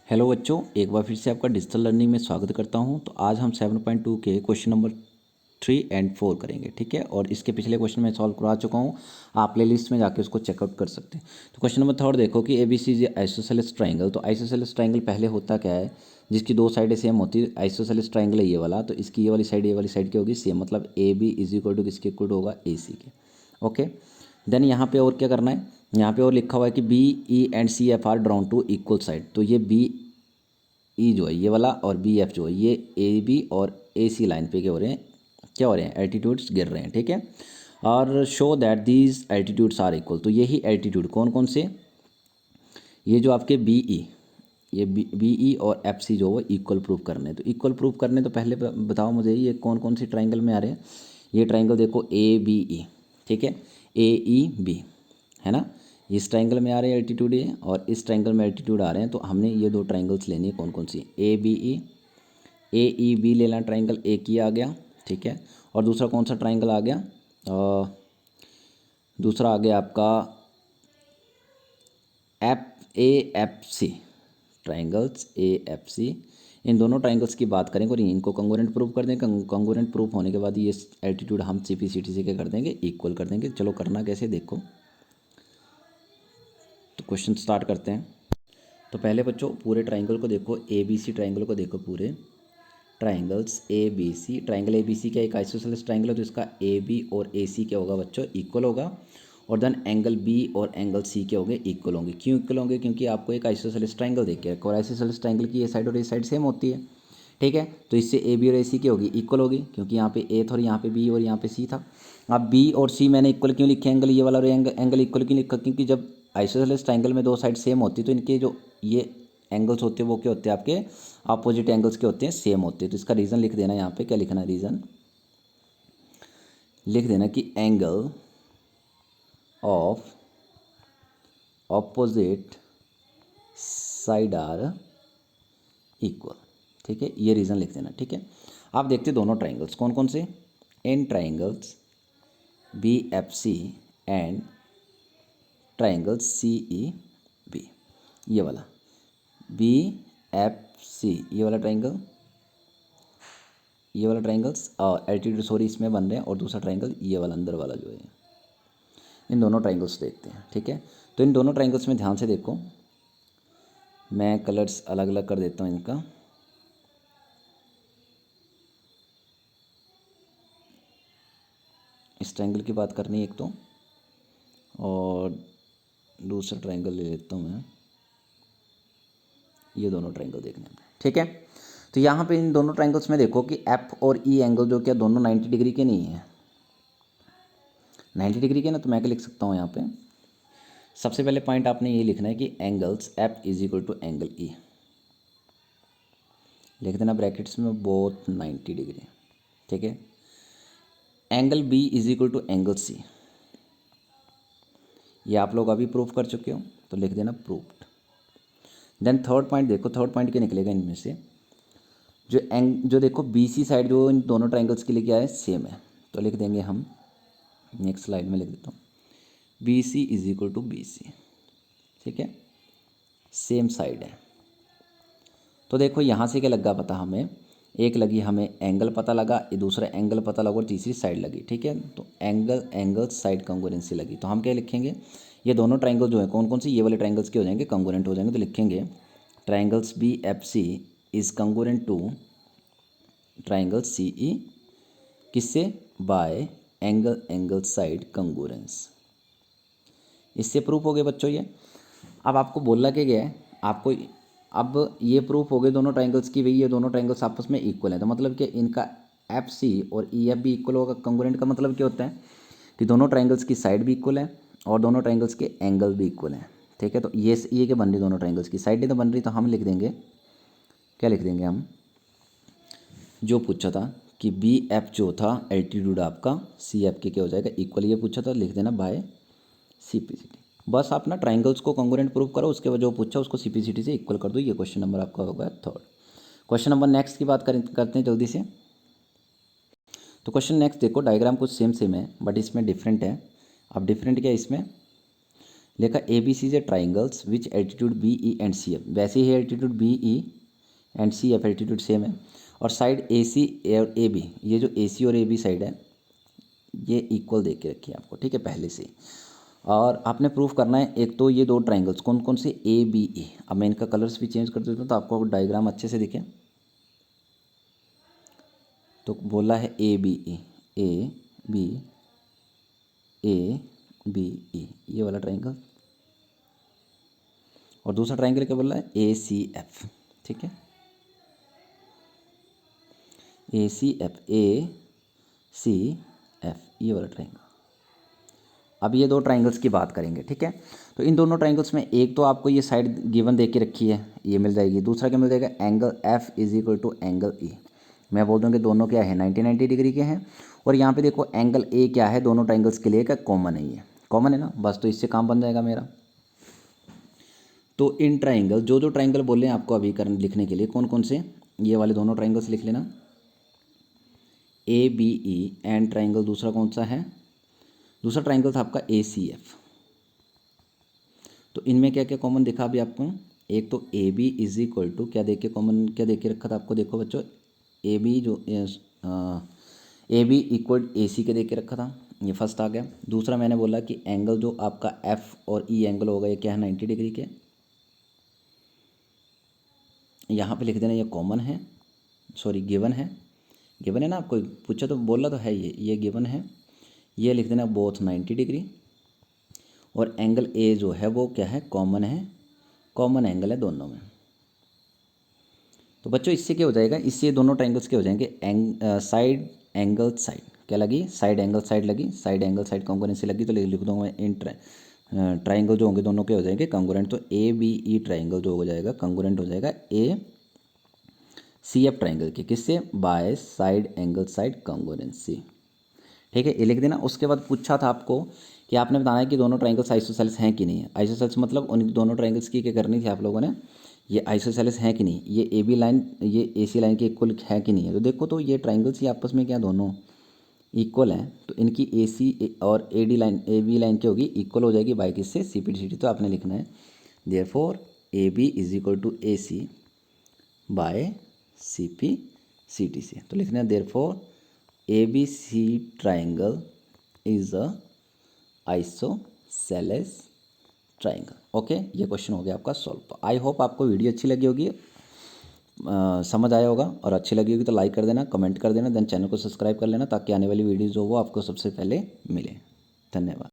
Hello बच्चों, एक बार फिर से आपका डिजिटल लर्निंग में स्वागत करता हूं। तो आज हम 7.2 के क्वेश्चन नंबर 3 एंड 4 करेंगे, ठीक है। और इसके पिछले क्वेश्चन मैं सॉल्व करवा चुका हूं, आप प्ले लिस्ट में जाके उसको चेकआउट कर सकते हैं। तो क्वेश्चन नंबर 3 देखो कि ABC इज आइसोसेलेस ट्राइंगल। तो आइसोसेलेस ट्राइंगल पहले होता क्या है, जिसकी दो साइडें सेम होती है। आइसोसेलेस ट्राइंगल है ये वाला, तो इसकी ये वाली साइड क्या होगी, सेम। मतलब AB इज इक्वल टू किसके इक्वल टू होगा, AC के। ओके, देन यहाँ पे और क्या करना है, यहाँ पे और लिखा हुआ है कि BE and CF are drawn to equal side. तो ये BE जो है ये वाला और BF जो है ये AB और AC लाइन पे क्या हो रहे हैं, एल्टीट्यूड्स गिर रहे हैं, ठीक है। और show that these altitudes are equal. तो यही एल्टीट्यूड कौन कौन से, ये जो आपके BE, ये BE और FC जो वो इक्वल प्रूफ करने। तो इक्वल प्रूफ करने तो पहले बताओ मुझे ये कौन कौन सी ट्राइंगल में आ रहे हैं। ये ट्राइंगल देखो ABE, ठीक है, AEB है ना। इस ट्राइंगल में आ रहे हैं एल्टीट्यूड ये, और इस ट्राइंगल में एल्टीट्यूड आ रहे हैं। तो हमने ये दो ट्राइंगल्स लेनी है, कौन कौन सी, AEB ले लेना, ट्राइंगल एक ही आ गया, ठीक है। और दूसरा कौन सा ट्राइंगल आ गया, दूसरा आ गया आपका AFC, ट्राइंगल्स AFC। इन दोनों ट्राइंगल्स की बात करेंगे और इनको कंगोरेंट प्रूफ कर देंगे। कंगोरेंट प्रूफ होने के बाद ये एल्टीट्यूड हम CPCT से क्या कर देंगे, इक्वल कर देंगे। चलो करना कैसे देखो, तो क्वेश्चन स्टार्ट करते हैं। तो पहले बच्चों पूरे ट्राइंगल को देखो, ABC ट्राइंगल को देखो, पूरे ट्राइंगल्स ABC। ट्राइंगल ABC का एक आइसोसेलेस ट्राइंगल है, तो इसका AB और AC क्या होगा बच्चों, इक्वल होगा। और देन एंगल B और एंगल C के होंगे, इक्वल होंगे। क्यों इक्वल होंगे, क्योंकि आपको एक आइसोसेलेस ट्राइंगल देख के, और आइसोसेलेस ट्राइंगल की ये साइड और ये साइड सेम होती है, ठीक है। तो इससे AB और AC की होगी, इक्वल होगी, क्योंकि यहाँ पे A था और यहाँ पे B और यहाँ पे C था। अब B और C मैंने इक्वल क्यों लिखे, एंगल ये वाला और एंगल इक्वल क्यों लिखा, क्योंकि जब आइसोसेलेस ट्राइंगल में दो साइड सेम होती है तो इनके जो ये एंगल्स होते हैं वो क्या होते हैं, आपके अपोजिट एंगल्स के होते हैं, सेम होते हैं। तो इसका रीज़न लिख देना, यहाँ पे क्या लिखना है, रीज़न लिख देना कि angle of opposite side are equal, ठीक है। ये रीज़न लिख देना, ठीक है। आप देखते दोनों ट्राइंगल्स कौन कौन से, इन triangles BFC and triangles CEB। ये वाला BFC, ये वाला ट्राइंगल, ये वाला ट्राइंगल्स और एल्टीट्यूड सॉरी इसमें बन रहे हैं, और दूसरा ट्राइंगल ये वाला अंदर वाला जो है, इन दोनों ट्राइंगल्स देखते हैं, ठीक है। तो इन दोनों ट्राइंगल्स में ध्यान से देखो, मैं कलर्स अलग अलग कर देता हूँ इनका। इस ट्राइंगल की बात करनी है एक तो, और दूसरा ट्राइंगल ले लेता हूँ मैं, ये दोनों ट्राइंगल देखने में, ठीक है। तो यहाँ पे इन दोनों ट्राइंगल्स में देखो कि F और E एंगल जो क्या दोनों 90 डिग्री के नहीं है, 90 डिग्री के ना। तो मैं क्या लिख सकता हूँ यहाँ पे, सबसे पहले पॉइंट आपने ये लिखना है कि angles F is equal to angle E, लिख देना ब्रैकेट्स में, बोथ 90 डिग्री, ठीक है। Angle B is equal to angle C, ये आप लोग अभी प्रूफ कर चुके हो, तो लिख देना प्रूफ्ड। देन थर्ड पॉइंट देखो, थर्ड पॉइंट क्या निकलेगा इनमें से, जो देखो BC साइड जो इन दोनों ट्राइंगल्स के लिए क्या है, सेम है। तो लिख देंगे हम, नेक्स्ट स्लाइड में लिख देता हूँ, BC is equal to BC, ठीक है, सेम साइड है। तो देखो यहाँ से क्या लगा पता हमें, एक लगी हमें एंगल पता लगा, ये दूसरा एंगल पता लगा, और तीसरी साइड लगी, ठीक है। तो एंगल साइड कंग्रुएंसी लगी। तो हम क्या लिखेंगे, ये दोनों ट्राइंगल जो है कौन कौन सी, ये वाले ट्राइंगल्स के हो जाएंगे, कंग्रुएंट हो जाएंगे। तो लिखेंगे triangles BFC is congruent to triangle CE, किससे, बाय एंगल साइड कंग्रुएंस। इससे प्रूफ हो गए बच्चों ये। अब आपको बोलना क्या गया है आपको, अब ये प्रूफ हो गए दोनों ट्राइंगल्स की, भाई ये दोनों ट्राइंगल्स आपस में इक्वल है। तो मतलब कि इनका FC और EF भी इक्वल होगा। कंग्रुएंट का मतलब क्या होता है कि दोनों ट्राइंगल्स की साइड भी इक्वल है और दोनों ट्राइंगल्स के एंगल भी इक्वल है, ठीक है। तो ये क्या बन रही, दोनों ट्राइंगल्स की साइड ही तो बन रही। तो हम लिख देंगे, क्या लिख देंगे हम, जो पूछा था कि BF जो था एल्टीट्यूड आपका CF के क्या हो जाएगा, इक्वल, ये पूछा था, लिख देना बाय CPCT। बस आप ना ट्राइंगल्स को कंग्रुएंट प्रूव करो, उसके बाद जो पूछा उसको CPCT से इक्वल कर दो। ये क्वेश्चन नंबर आपका होगा थर्ड। क्वेश्चन नंबर नेक्स्ट की बात करते हैं जल्दी से। तो क्वेश्चन नेक्स्ट देखो, डायग्राम कुछ सेम सेम है बट इसमें डिफरेंट है। अब डिफरेंट क्या है इसमें, लिखा A B C J triangles which altitude B E and C F, वैसे ही altitude B E and C F altitude same है, और साइड ए सी और ए बी, ये जो ए सी और ए बी साइड है ये इक्वल दे के रखी है आपको, ठीक है, पहले से। और आपने प्रूफ करना है एक तो ये दो ट्राइंगल्स कौन कौन से, ए बी ई। अब मैं इनका कलर्स भी चेंज कर देता हूँ तो आपको डायग्राम अच्छे से दिखे। तो बोला है ए बी ई, ए बी ई, ये वाला ट्राइंगल, और दूसरा ट्राइंगल क्या बोल रहा है, ए सी एफ, ठीक है, ए सी एफ, ए सी एफ, ये वाला ट्राइंगल। अब ये दो ट्राइंगल्स की बात करेंगे, ठीक है। तो इन दोनों ट्राइंगल्स में एक तो आपको ये साइड गिवन दे के रखी है, ये मिल जाएगी। दूसरा क्या मिल जाएगा, angle F is equal to angle E. मैं बोल दूँ कि दोनों क्या है 90 डिग्री के हैं। और यहाँ पे देखो एंगल ए क्या है, दोनों ट्राइंगल्स के लिए क्या कॉमन है, ये कॉमन है ना, बस तो इससे काम बन जाएगा मेरा। तो इन ट्राइंगल जो ट्राइंगल बोले हैं आपको अभी करने लिखने के लिए, कौन कौन से, ये वाले दोनों ट्राइंगल्स लिख लेना, A B E and triangle दूसरा कौन सा है, दूसरा ट्राइंगल था आपका ए सी एफ। तो इनमें क्या क्या कॉमन दिखा अभी आपको, एक तो A B is equal to क्या देख के कॉमन क्या देख के रखा था आपको, देखो बच्चों ए बी जो ए बी इक्वल ए सी के देख के रखा था, ये फर्स्ट आ गया। दूसरा मैंने बोला कि एंगल जो आपका एफ और ई एंगल होगा ये क्या है 90 डिग्री के, यहाँ पे लिख देना ये कॉमन है, सॉरी गिवन है, गिवन है ना, आपको पूछा तो बोला तो है ये गिवन है, ये लिख देना बोथ 90 डिग्री। और एंगल ए जो है वो क्या है, कॉमन है, कॉमन एंगल है दोनों में। तो बच्चों इससे क्या हो जाएगा, इससे दोनों ट्राइंगल्स के हो जाएंगे साइड एंगल साइड, क्या लगी, साइड एंगल साइड लगी, साइड एंगल साइड कॉन्ग्रुएंसी लगी, तो लिख दूंगा मैं इन ट्राइंगल जो होंगे दोनों के हो जाएंगे कॉन्ग्रुएंट। तो ए बी ई ट्राइंगल जो हो जाएगा कॉन्ग्रुएंट हो जाएगा ए सी एफ ट्राइंगल के, किससे, by side angle side congruency, ठीक है, ये लिख देना। उसके बाद पूछा था आपको कि आपने बताना है कि दोनों ट्राइंगल्स आइसोसेलेस हैं कि नहीं है। आइसोसेलेस मतलब उन दोनों ट्राइंगल्स की क्या करनी थी आप लोगों ने, ये आइसोसेलेस है कि नहीं, ये ए बी लाइन ये ए सी लाइन के इक्वल है कि नहीं है। तो देखो तो ये ट्राइंगल्स ही आपस में क्या दोनों इक्वल हैं, तो इनकी ए सी और A D line A B line क्या होगी, इक्वल हो जाएगी बाई किससे, C P D C T. तो आपने लिखना है therefore A B is equal to A C by C P C T से। तो लिखना है therefore A B C triangle is a isosceles triangle. Okay, ये क्वेश्चन हो गया आपका सॉल्व। तो आई होप आपको वीडियो अच्छी लगी होगी, समझ आया होगा, और अच्छी लगी होगी तो लाइक कर देना, कमेंट कर देना, देन चैनल को सब्सक्राइब कर लेना ताकि आने वाली वीडियोज़ जो वो आपको सबसे पहले मिले। धन्यवाद।